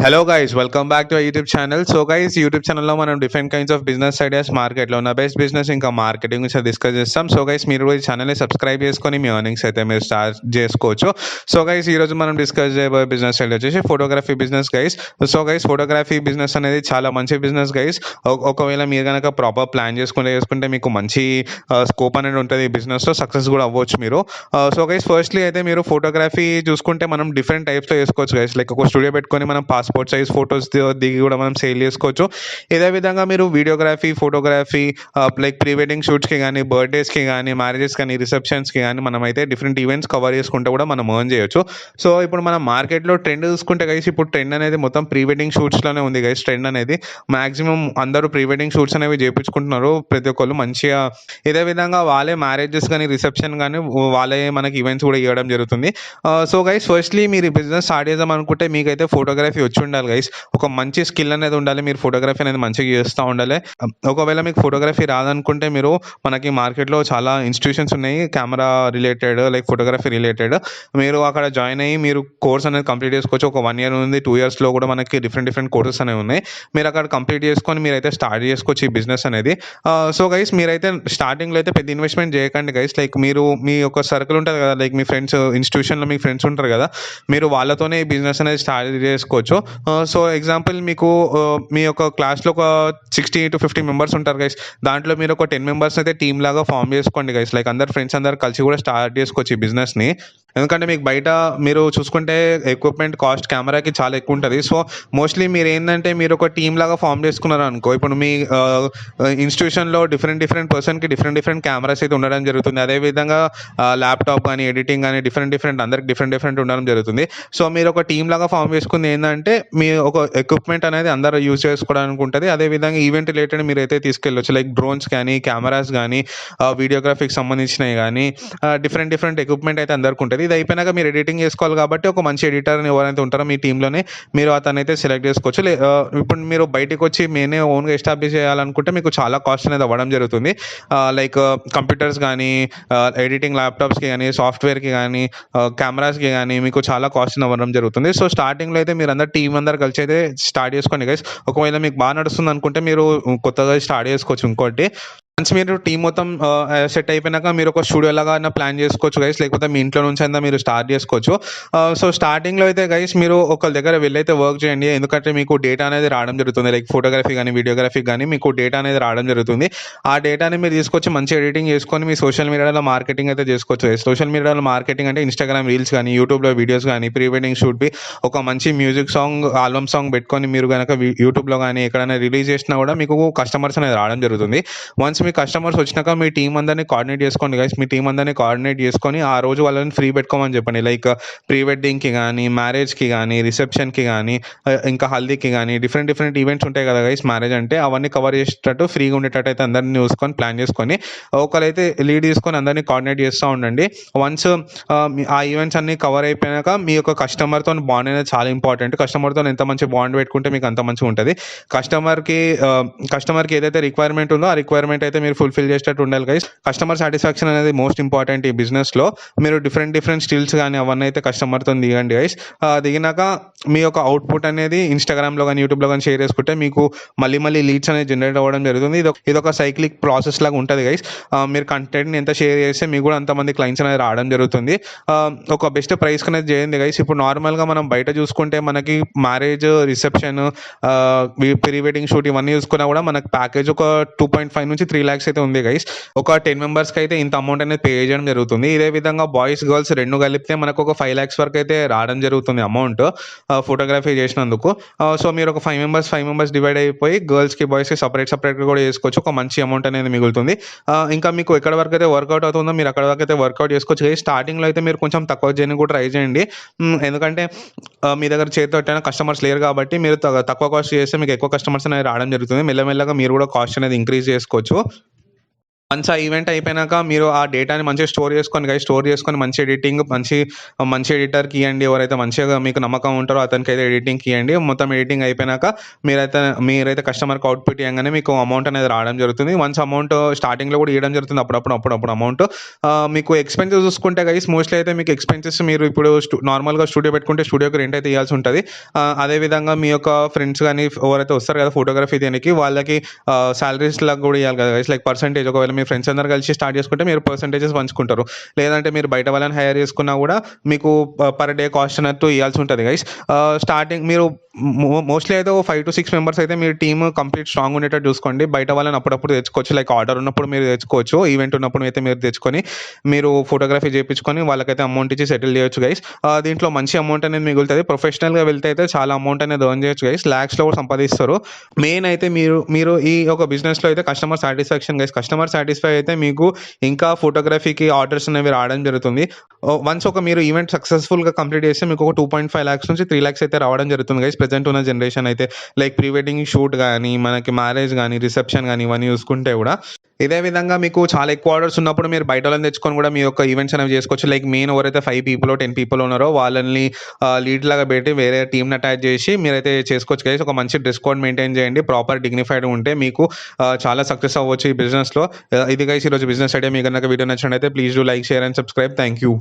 Hello guys, welcome back to YouTube channel. So guys, YouTube ఛానల్లో మనం different kinds of business ideas, మార్కెట్లో ఉన్న best business ఇంకా marketing గురించి డిస్కస్ చేస్తాం. సో గైస్, మీరు ఈ ఛానల్ని సబ్స్క్రైబ్ చేసుకొని మీ ఎర్నింగ్స్ అయితే మీరు స్టార్ట్ చేసుకోవచ్చు. సో గైస్, ఈరోజు మనం డిస్కస్ చేయబోయే బిజినెస్ ఐడియా వచ్చేసి photography business guys. So guys, photography business అనేది చాలా మంచి బిజినెస్ గైస్. ఒకవేళ మీరు కనుక ప్రాపర్ ప్లాన్ చేసుకుంటే మీకు మంచి స్కోప్ అనేది ఉంటుంది. ఈ బిజినెస్లో సక్సెస్ కూడా అవ్వచ్చు మీరు. సో గైస్, ఫస్ట్లీ అయితే మీరు ఫోటోగ్రఫీ చూసుకుంటే మనం డిఫరెంట్ టైప్స్లో చేసుకోవచ్చు గైస్. లైక్ ఒక స్టూడియో పెట్టుకొని మనం పాస్పోర్ట్ సైజ్ ఫొటోస్ దిగి కూడా మనం సేల్ చేసుకోవచ్చు. ఇదే విధంగా మీరు videography, photography, like pre wedding షూట్స్కి కానీ, బర్త్డేస్కి కానీ, మ్యారేజెస్ కానీ, రిసెప్షన్స్కి కానీ మనం అయితే డిఫరెంట్ ఈవెంట్స్ కవర్ చేసుకుంటే కూడా మనం ఎర్న్ చేయొచ్చు. సో ఇప్పుడు మనం మార్కెట్లో ట్రెండ్ చూసుకుంటే గైస్, ఇప్పుడు ట్రెండ్ అనేది మొత్తం ప్రీ వెడ్డింగ్ షూట్స్లోనే ఉంది గైస్. ట్రెండ్ అనేది మాక్సిమం అందరూ ప్రీ వెడ్డింగ్ షూట్స్ అనేవి చేయించుకుంటున్నారు ప్రతి ఒక్కళ్ళు మంచిగా. ఇదే విధంగా వాళ్ళే మ్యారేజెస్ కానీ, రిసెప్షన్ కానీ వాళ్ళే మనకి ఈవెంట్స్ కూడా ఇవ్వడం జరుగుతుంది. సో గైస్, ఫస్ట్లీ మీరు బిజినెస్ స్టార్ట్ చేద్దాం అనుకుంటే మీకైతే ఫోటోగ్రఫీ వచ్చి ఉండాలి గైస్. ఒక మంచి స్కిల్ అనేది ఉండాలి. మీరు ఫోటోగ్రఫీ అనేది మంచిగా చేస్తూ ఉండాలి. ఒకవేళ మీకు ఫోటోగ్రఫీ రాదనుకుంటే మీరు మనకి మార్కెట్లో చాలా ఇన్స్టిట్యూషన్స్ ఉన్నాయి camera related, like photography related. మీరు అక్కడ జాయిన్ అయ్యి మీరు కోర్స్ అనేది కంప్లీట్ చేసుకోవచ్చు. ఒక 1 year ఉంది, 2 yearsలో కూడా మనకి డిఫరెంట్ కోర్సెస్ అనేవి ఉన్నాయి. మీరు అక్కడ కంప్లీట్ చేసుకొని మీరైతే స్టార్ట్ చేసుకోవచ్చు ఈ బిజినెస్ అనేది. సో గైస్, మీరైతే స్టార్టింగ్లో అయితే పెద్ద ఇన్వెస్ట్మెంట్ చేయకండి గైస్. లైక్ మీరు మీ యొక్క సర్కిల్ ఉంటుంది కదా, లైక్ మీ ఫ్రెండ్స్, ఇన్స్టిట్యూషన్లో మీ ఫ్రెండ్స్ ఉంటారు కదా, మీరు వాళ్ళతోనే ఈ బిజినెస్ అనేది స్టార్ట్ చేసుకోవచ్చు. సో ఎగ్జాంపుల్ మీకు మీ యొక్క క్లాస్లో ఒక 60 to 50 మెంబర్స్ ఉంటారు గైస్. దాంట్లో మీరు ఒక 10 మెంబర్స్ అయితే టీమ్ లాగా ఫామ్ చేసుకోండి గైస్. లైక్ అందరు ఫ్రెండ్స్ అందరు కలిసి కూడా స్టార్ట్ చేసుకోవచ్చు ఈ బిజినెస్ని. ఎందుకంటే మీకు బయట మీరు చూసుకుంటే ఎక్విప్మెంట్ కాస్ట్ కెమెరాకి చాలా ఎక్కువ ఉంటుంది. సో మోస్ట్లీ మీరు ఏంటంటే మీరు ఒక టీమ్ లాగా ఫామ్ చేసుకున్నారు అనుకో, ఇప్పుడు మీ ఇన్స్టిట్యూషన్లో డిఫరెంట్ పర్సన్కి డిఫరెంట్ కెమెరాస్ అయితే ఉండడం జరుగుతుంది. అదేవిధంగా ల్యాప్టాప్ కానీ, ఎడిటింగ్ కానీ డిఫరెంట్ అందరికి డిఫరెంట్ ఉండడం జరుగుతుంది. సో మీరు ఒక టీమ్ లాగా ఫామ్ చేసుకుంది ఏంటంటే మీ ఒక ఎక్విప్మెంట్ అనేది అందరూ యూజ్ చేసుకోవడానికి ఉంటుంది. అదేవిధంగా ఈవెంట్ రిలేటెడ్ మీరు అయితే తీసుకెళ్ళొచ్చు. లైక్ డ్రోన్స్ కానీ, కెమెరాస్ కానీ, వీడియోగ్రఫీకి సంబంధించినవి కానీ, డిఫరెంట్ ఎక్విప్మెంట్ అయితే అందరికి ఉంటుంది. ఇది అయిపోయినాక మీరు ఎడిటింగ్ చేసుకోవాలి కాబట్టి ఒక మంచి ఎడిటర్ని ఎవరైతే ఉంటారో మీ టీంలోనే మీరు అతనైతే సెలెక్ట్ చేసుకోవచ్చు. ఇప్పుడు మీరు బయటకు వచ్చి మీనే ఓన్గా ఎస్టాబ్లిష్ చేయాలనుకుంటే మీకు చాలా కాస్ట్ అనేది అవ్వడం జరుగుతుంది. లైక్ కంప్యూటర్స్ కానీ, ఎడిటింగ్ ల్యాప్టాప్స్కి కానీ, సాఫ్ట్వేర్కి కానీ, కెమెరాస్కి కానీ మీకు చాలా కాస్ట్ అవ్వడం జరుగుతుంది. సో స్టార్టింగ్లో అయితే మీరు అందరు టీం అందరు కలిసి అయితే స్టార్ట్ చేసుకోండి గైస్. ఒకవేళ మీకు బాగా నడుస్తుంది అనుకుంటే మీరు కొత్తగా స్టార్ట్ చేసుకోవచ్చు ఇంకోటి. వన్స్ మీరు టీం మొత్తం సెట్ అయిపోయినాక మీరు ఒక స్టూడియో లాగా ప్లాన్ చేసుకోవచ్చు గైస్, లేకపోతే మీ ఇంట్లో నుంచి అయినా మీరు స్టార్ట్ చేసుకోవచ్చు. సో స్టార్టింగ్లో అయితే గైస్ మీరు ఒకరి దగ్గర వెళ్ళైతే వర్క్ చేయండి. ఎందుకంటే మీకు డేటా అనేది రావడం జరుగుతుంది. లైక్ ఫోటోగ్రఫీ కానీ, వీడియోగ్రఫీ కానీ మీకు డేటా అనేది రావడం జరుగుతుంది. ఆ డేటాని మీరు తీసుకొచ్చి మంచి ఎడిటింగ్ చేసుకొని మీ సోషల్ మీడియాలో మార్కెటింగ్ అయితే చేసుకోవచ్చు. సోషల్ మీడియాలో మార్కెటింగ్ అంటే ఇన్స్టాగ్రామ్ రీల్స్ కానీ, యూట్యూబ్లో వీడియోస్ కానీ, ప్రీ వెడ్డింగ్ షూట్వి ఒక మంచి మ్యూజిక్ సాంగ్, ఆల్బమ్ సాంగ్ పెట్టుకొని మీరు కనుక యూట్యూబ్లో కానీ ఎక్కడైనా రిలీజ్ చేసినా కూడా మీకు కస్టమర్స్ అనేది రావడం జరుగుతుంది. వన్స్ మీ కస్టమర్స్ వచ్చినాక మీ టీం అందరినీ కోఆర్డినేట్ చేసుకోండి గైస్. మీ టీం అందరినీ కోఆర్డినేట్ చేసుకొని ఆ రోజు వాళ్ళని ఫ్రీ పెట్టుకోమని చెప్పండి. లైక్ ప్రీ వెడ్డింగ్కి కానీ, మ్యారేజ్కి కానీ, రిసెప్షన్కి కానీ, ఇంకా హల్దీకి కానీ డిఫరెంట్ ఈవెంట్స్ ఉంటాయి కదా గైస్. మ్యారేజ్ అంటే అవన్నీ కవర్ చేసేటట్టు ఫ్రీగా ఉండేటట్టు అయితే అందరినీ చూసుకొని ప్లాన్ చేసుకొని ఒకరైతే లీడ్ తీసుకొని అందరినీ కోఆర్డినేట్ చేస్తూ ఉండండి. వన్స్ ఆ ఈవెంట్స్ అన్ని కవర్ అయిపోయాక మీ యొక్క కస్టమర్తో బాండ్ అనేది చాలా ఇంపార్టెంట్. కస్టమర్తో ఎంత మంచి బాండ్ పెట్టుకుంటే మీకు అంత మంచిగా ఉంటుంది. కస్టమర్కి ఏదైతే రిక్వైర్మెంట్ ఉందో ఆ రిక్వైర్మెంట్ అయితే మీరు ఫుల్ఫిల్ చేసేటట్టు ఉండాలి గైస్. కస్టమర్ సాటిస్ఫాక్షన్ అనేది మోస్ట్ ఇంపార్టెంట్ ఈ బిజినెస్లో. మీరు డిఫరెంట్ స్టిల్స్ కానీ అవన్నీ అయితే కస్టమర్తో దిగండి గైస్. దిగినాక మీ యొక్క అవుట్పుట్ అనేది ఇన్స్టాగ్రామ్లో కానీ, యూట్యూబ్లో కానీ షేర్ చేసుకుంటే మీకు మళ్ళీ లీడ్స్ అనేది జనరేట్ అవ్వడం జరుగుతుంది. ఇదొక సైక్లిక్ ప్రాసెస్ లాగా ఉంటుంది గైస్. మీరు కంటెంట్ని ఎంత షేర్ చేస్తే మీకు కూడా అంతమంది క్లయింట్స్ అనేది రావడం జరుగుతుంది. ఒక బెస్ట్ ప్రైస్ అనేది చేయండి గైస్. ఇప్పుడు నార్మల్గా మనం బయట చూసుకుంటే మనకి marriage, reception, pre wedding shoot ఇవన్నీ చూసుకున్నా కూడా మనకి ప్యాకేజ్ ఒక 2.5 నుంచి 3 lakhs అయితే ఉంది గైస్. ఒక 10 మెంబర్స్కి అయితే ఇంత అమౌంట్ అనేది పే చేయడం జరుగుతుంది. ఇదే విధంగా బాయ్స్ గర్ల్స్ రెండు కలిపితే మనకు ఒక 5 lakhs వరకు అయితే రావడం జరుగుతుంది అమౌంట్ ఫోటోగ్రఫీ చేసినందుకు. సో మీరు ఒక 5 మెంబర్స్ డివైడ్ అయిపోయి గర్ల్స్కి, బాయ్స్కి సపరేట్గా కూడా చేసుకోవచ్చు. ఒక మంచి అమౌంట్ అనేది మిగులుతుంది. ఇంకా మీకు ఎక్కడ వరకు అయితే వర్కౌట్ అవుతుందో మీరు అక్కడ వరకు అయితే వర్కౌట్ చేసుకోవచ్చు. స్టార్టింగ్లో అయితే మీరు కొంచెం తక్కువ చేయడానికి కూడా ట్రై చేయండి. ఎందుకంటే మీ దగ్గర చేతితో కస్టమర్స్ లేరు కాబట్టి మీరు తక్కువ కాస్ట్ చేస్తే మీకు ఎక్కువ కస్టమర్స్ అనేది రావడం జరుగుతుంది. మెల్లమెల్లగా మీరు కూడా కాస్ట్ అనేది ఇంక్రీజ్ చేసుకోవచ్చు. వన్స్ ఆ ఈవెంట్ అయిపోయినాక మీరు ఆ డేటాని మంచిగా స్టోర్ చేసుకోండి గైస్. స్టోర్ చేసుకొని మంచి ఎడిటింగ్ మంచి ఎడిటర్‌కి ఇయ్యండి. ఎవరైతే మంచిగా మీకు నమ్మకం ఉంటారో అతనికైతే ఎడిటింగ్‌కి ఇయ్యండి. మొత్తం ఎడిటింగ్ అయిపోయినాక మీరైతే కస్టమర్‌కి అవుట్‌పుట్ ఇయ్యంగానే మీకు అమౌంట్ అనేది రావడం జరుగుతుంది. వన్స్ అమౌంట్ స్టార్టింగ్‌లో కూడా ఇయ్యడం జరుగుతుంది అప్పుడప్పుడు అమౌంట్. మీకు ఎక్స్‌పెన్సెస్ చూసుకుంటే గైస్ మోస్ట్‌లీ అయితే మీకు ఎక్స్‌పెన్సెస్ మీరు ఇప్పుడు నార్మల్‌గా స్టూడియో పెట్టుకుంటే స్టూడియోకి రెంట్ అయితే ఇయ్యాల్సి ఉంటది. అదేవిధంగా మీ యొక్క ఫ్రెండ్స్ గాని ఎవరైతే వస్తారు కదా ఫోటోగ్రఫీ తీయనీకి వాళ్ళకి సాలరీస్‌లాగా కూడా ఇయ్యాలి కదా గైస్. లైక్ పర్సెంటేజ్ ఒకవేళ మీ ఫ్రెండ్స్ అందరూ కలిసి స్టార్ట్ చేసుకుంటే మీరు పర్సెంటేజెస్ పంచుకుంటారు. లేదంటే మీరు బయట వాళ్ళని హైర్ చేసుకున్నా కూడా మీకు పర్ డే కాస్ట్ అన్నట్టు ఇయ్యాల్సి ఉంటది గైస్. స్టార్టింగ్ మీరు మోస్ట్‌లీ అయితే ఓ 5-6 మెంబర్స్ అయితే మీ టీమ్ కంప్లీట్ స్ట్రాంగ్ ఉండేటట్టు చూసుకోండి. బయట వాళ్ళని అప్పుడప్పుడు తెచ్చుకోవచ్చు. లైక్ ఆర్డర్ ఉన్నప్పుడు మీరు తెచ్చుకోవచ్చు. ఈవెంట్ ఉన్నప్పుడు అయితే మీరు తెచ్చుకొని మీరు ఫోటోగ్రఫీ చేపించుకొని వాళ్ళకైతే అమౌంట్ ఇచ్చి సెటిల్ చేయొచ్చు గైస్. దీంట్లో మంచి అమౌంట్ అనేది మిగులుతది. ప్రొఫెషనల్‌గా వెళ్తే అయితే చాలా అమౌంట్ అనేది ఎర్న్ చేయొచ్చు గైస్. లాక్స్‌లో కూడా సంపాదిస్తారు. మెయిన్ అయితే మీరు ఈ ఒక బిజినెస్‌లో అయితే customer satisfaction guys. Customer satisfy అయితే మీకు ఇంకా ఫోటోగ్రఫీకి ఆర్డర్స్ అనేవి రావడం జరుగుతుంది. వన్స్ మీరు ఈవెంట్ సక్సెస్‌ఫుల్‌గా కంప్లీట్ చేస్తే మీకు ఒక 2.5 లాక్స్ నుంచి 3 లాక్స్ అయితే రావడం జరుగుతుంది గైస్. ప్రెజెంట్ ఉన్న జనరేషన్ అయితే లైక్ ప్రీ వెడ్డింగ్ షూట్ గాని, మనకి మ్యారేజ్ గాని, రిసెప్షన్ గాని ఇవన్నీ చూసుకుంటే కూడా ఇదే విధంగా మీకు చాలా ఎక్కువ ఆర్డర్స్ ఉన్నప్పుడు మీరు బయట వాళ్ళని తెచ్చుకొని కూడా మీ యొక్క ఈవెంట్స్ అనేవి చేసుకోవచ్చు. లైక్ మెయిన్ ఎవరైతే 5 పీపుల్ 10 పీపుల్ ఉన్నారో వాళ్ళని లీడ్ లాగా పెట్టి వేరే టీమ్‌ని అటాచ్ చేసి మీరైతే చేసుకోవచ్చు గైస్. ఒక మంచి డ్రెస్ కోడ్ మెయింటైన్ చేయండి. ప్రాపర్ డిగ్నిఫైడ్ ఉంటే మీకు చాలా సక్సెస్ అవ్వచ్చు ఈ బిజినెస్‌లో. ఇది గైస్ ఈరోజు బిజినెస్ ఐడియా. మీకు గనుక వీడియో నచ్చినట్లయితే please do like, share and subscribe. Thank you.